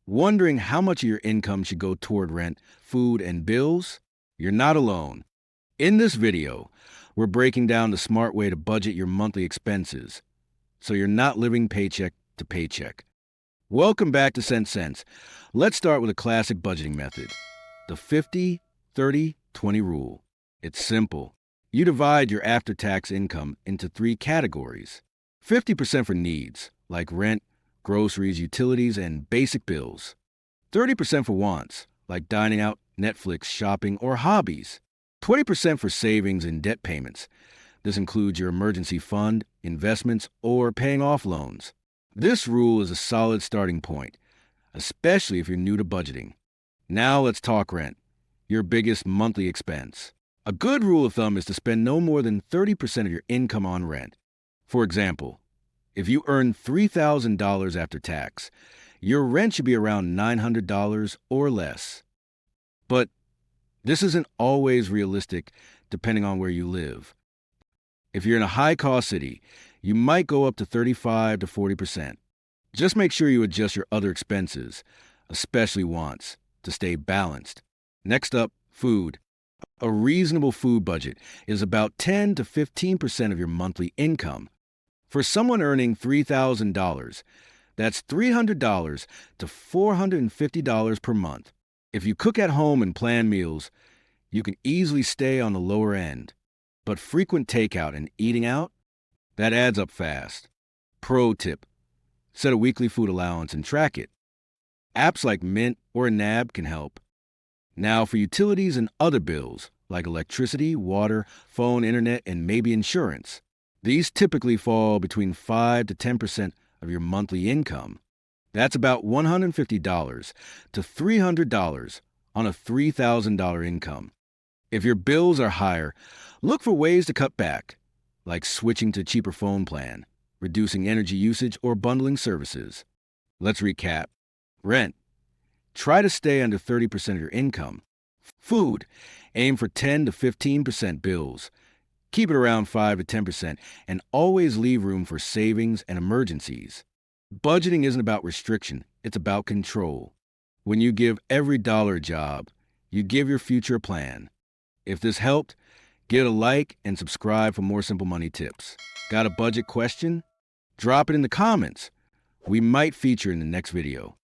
Wondering how much of your income should go toward rent, food, and bills? You're not alone. In this video, we're breaking down the smart way to budget your monthly expenses so you're not living paycheck to paycheck. Welcome back to CentSense. Let's start with a classic budgeting method, the 50-30-20 rule. It's simple. You divide your after-tax income into three categories. 50% for needs, like rent, groceries, utilities, and basic bills. 30% for wants, like dining out, Netflix, shopping, or hobbies. 20% for savings and debt payments. This includes your emergency fund, investments, or paying off loans. This rule is a solid starting point, especially if you're new to budgeting. Now let's talk rent, your biggest monthly expense. A good rule of thumb is to spend no more than 30% of your income on rent. For example, if you earn $3,000 after tax, your rent should be around $900 or less. But this isn't always realistic depending on where you live. If you're in a high-cost city, you might go up to 35 to 40%. Just make sure you adjust your other expenses, especially wants, to stay balanced. Next up, food. A reasonable food budget is about 10 to 15% of your monthly income. For someone earning $3,000, that's $300 to $450 per month. If you cook at home and plan meals, you can easily stay on the lower end. But frequent takeout and eating out, that adds up fast. Pro tip: set a weekly food allowance and track it. Apps like Mint or NAB can help. Now for utilities and other bills, like electricity, water, phone, internet, and maybe insurance. These typically fall between 5 to 10% of your monthly income. That's about $150 to $300 on a $3,000 income. If your bills are higher, look for ways to cut back, like switching to a cheaper phone plan, reducing energy usage, or bundling services. Let's recap. Rent. Try to stay under 30% of your income. Food. Aim for 10 to 15% bills. Keep it around 5 to 10%, and always leave room for savings and emergencies. Budgeting isn't about restriction, it's about control. When you give every dollar a job, you give your future a plan. If this helped, give it a like and subscribe for more simple money tips. Got a budget question? Drop it in the comments. We might feature in the next video.